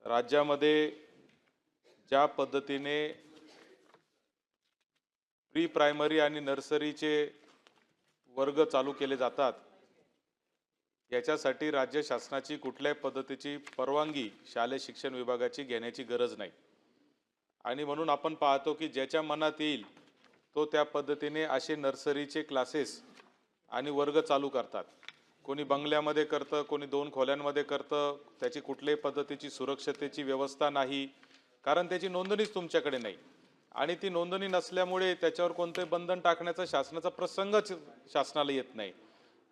राज्यामध्ये ज्या पद्धतीने प्री प्रायमरी आणि नर्सरीचे वर्ग चालू केले जातात, याच्यासाठी राज्य शासनाची कुठल्याही पद्धतीची परवानगी शालेय शिक्षण विभागाची घेण्याची गरज नाही। आणि म्हणून आपण पाहतो की ज्याच्या मनात येईल तो त्या पद्धतीने असे नर्सरीचे क्लासेस आणि वर्ग चालू करतात। कोणी बंगल्यामध्ये करतं, कोणी 2 खोल्यांमध्ये करतं, त्याची कुठल्याही पद्धतीची सुरक्षतेची व्यवस्था नाही, कारण त्याची नोंदणीच तुमच्याकडे नाही। आणि ती नोंदणी नसल्यामुळे त्याच्यावर कोणते बंधन टाकण्याचा शासनाचा प्रसंगच शासनाला येत नाही।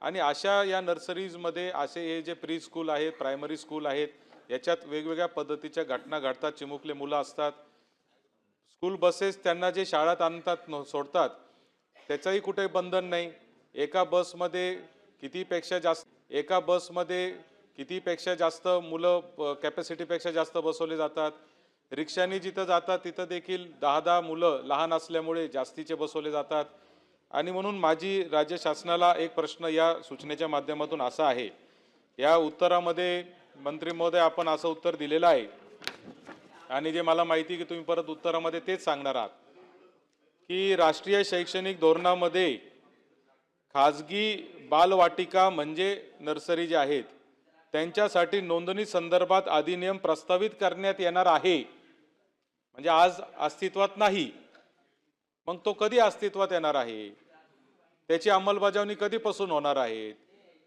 आणि अशा या नर्सरीजमध्ये असे हे जे प्री स्कूल आहेत, प्रायमरी स्कूल आहेत, याच्यात वेगवेगळ्या पद्धतीच्या घटना घडतात, चिमुकले मुलं असतात। स्कूल बसेस त्यांना जे शाळेत आणतात सोडतात त्याचाही कुठे बंधन नाही। एका बसमध्ये कितीपेक्षा जास्त मुलं कॅपॅसिटीपेक्षा जास्त बसवले जातात। रिक्षाने जिथं जातात तिथं देखील 10-10 मुलं लहान असल्यामुळे जास्तीचे बसवले जातात। आणि म्हणून माझी राज्य शासनाला एक प्रश्न या सूचनेच्या माध्यमातून असा आहे, या उत्तरामध्ये मंत्री महोदय आपण असं उत्तर दिलेलं आहे आणि जे मला माहिती की तुम्ही परत उत्तरामध्ये तेच सांगणार आहात की राष्ट्रीय शैक्षणिक धोरणामध्ये खाजगी बालवाटिका म्हणजे नर्सरी जे आहेत त्यांच्यासाठी नोंदणी संदर्भात अधिनियम प्रस्तावित करण्यात येणार आहे। म्हणजे आज अस्तित्वात नाही, मग तो कधी अस्तित्वात येणार आहे, त्याची अंमलबजावणी कधीपासून होणार आहे,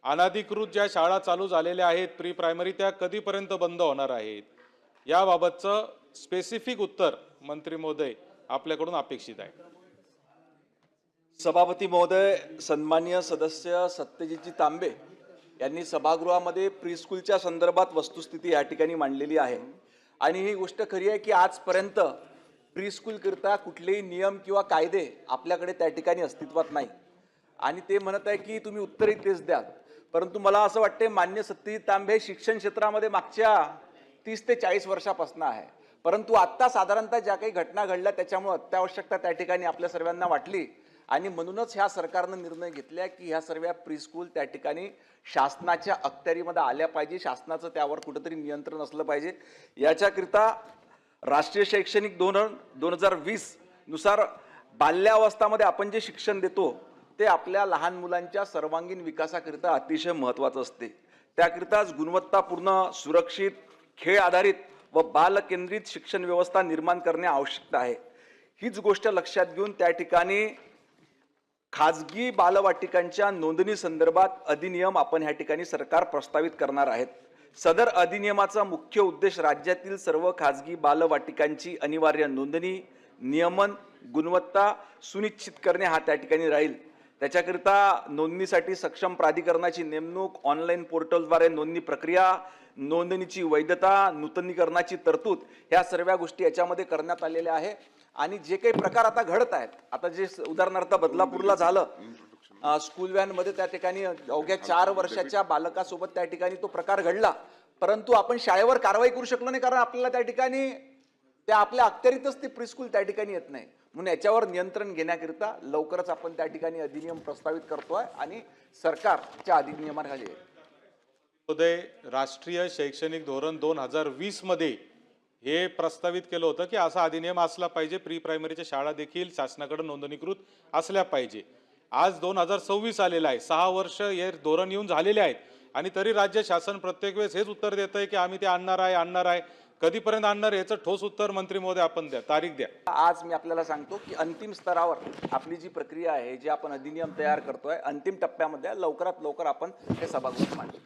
अनधिकृत ज्या शाळा चालू झालेल्या आहेत प्री प्रायमरी त्या कधीपर्यंत बंद होणार आहेत, याबाबतचं स्पेसिफिक उत्तर मंत्री महोदय आपल्याकडून अपेक्षित आहे। सभापती महोदय, सन्माननीय सदस्य सत्यजितजी तांबे यांनी सभागृहामध्ये प्रीस्कूलच्या संदर्भात वस्तुस्थिती या ठिकाणी मांडलेली आहे। आणि ही गोष्ट खरी आहे की आजपर्यंत प्रीस्कूल करता कुठलेही नियम किंवा कायदे आपल्याकडे त्या ठिकाणी अस्तित्वात नाही। आणि ते म्हणत आहे की तुम्ही उत्तरही तेच द्याल, परंतु मला असं वाटते मान्य सत्यजित तांबे शिक्षण क्षेत्रामध्ये मागच्या 30 ते 40 वर्षापासून आहे, परंतु आत्ता साधारणतः ज्या काही घटना घडल्या त्याच्यामुळे अत्यावश्यकता त्या ठिकाणी आपल्या सर्वांना वाटली आणि म्हणूनच ह्या सरकारनं निर्णय घेतला की ह्या सर्व प्रीस्कूल त्या ठिकाणी शासनाच्या अखत्यारीमध्ये आल्या पाहिजे, शासनाचं त्यावर कुठेतरी नियंत्रण असलं पाहिजे। याच्याकरिता राष्ट्रीय शैक्षणिक धोरण 2020 नुसार बाल्यावस्थामध्ये आपण जे शिक्षण देतो ते आपल्या लहान मुलांच्या सर्वांगीण विकासाकरिता अतिशय महत्त्वाचं असते। त्याकरिताच गुणवत्तापूर्ण, सुरक्षित, खेळ आधारित व बालकेंद्रित शिक्षण व्यवस्था निर्माण करणे आवश्यक आहे। हीच गोष्ट लक्षात घेऊन त्या ठिकाणी खाजगी बालवाटिकांच्या नोंदणी संदर्भात अधिनियम आपण ह्या ठिकाणी सरकार प्रस्तावित करणार आहेत। सदर अधिनियमाचा मुख्य उद्देश राज्यातील सर्व खाजगी बालवाटिकांची अनिवार्य नोंदणी, नियमन, गुणवत्ता सुनिश्चित करणे हा त्या ठिकाणी राहील। त्याच्याकरिता नोंदणीसाठी सक्षम प्राधिकरणाची नेमणूक, ऑनलाईन पोर्टलद्वारे नोंदणी प्रक्रिया, नोंदणीची वैधता, नूतनीकरणाची तरतूद ह्या सर्व गोष्टी याच्यामध्ये करण्यात आलेल्या आहे। आणि जे काही प्रकार आता घडत आहेत, आता जे उदाहरणार्थ बदलापूरला झालं, स्कूल व्हॅनमध्ये त्या ठिकाणी अवघ्या 4 वर्षाच्या बालकासोबत त्या ठिकाणी तो प्रकार घडला, परंतु आपण शाळेवर कारवाई करू शकलो नाही, कारण आपल्याला त्या ठिकाणी त्या आपल्या अखत्यारीतच ती प्रीस्कूल त्या ठिकाणी येत नाही। म्हणून याच्यावर नियंत्रण घेण्याकरिता लवकरच आपण त्या ठिकाणी अधिनियम प्रस्तावित करतोय आणि सरकारच्या अधिनियमाखाली महोदय, राष्ट्रीय शैक्षणिक धोरण 2020 मध्ये हे प्रस्तावित केलं होतं की असा अधिनियम असला पाहिजे, प्री प्रायमरीच्या शाळा देखील शासनाकडे नोंदणीकृत असल्या पाहिजे। आज 2026 आलेला आहे, 6 वर्ष हे धोरण येऊन झालेले आहेत आणि तरी राज्य शासन प्रत्येक वेळेस हेच उत्तर देत आहे की आम्ही ते आणणार आहे। कधीपर्यंत आणणार याचं ठोस उत्तर मंत्री महोदय आपण द्या, तारीख द्या। आज मी आपल्याला सांगतो की अंतिम स्तरावर आपली जी प्रक्रिया आहे, जे आपण अधिनियम तयार करतोय, अंतिम टप्प्यामध्ये लवकरात लवकर आपण हे सभागृहात मांडू।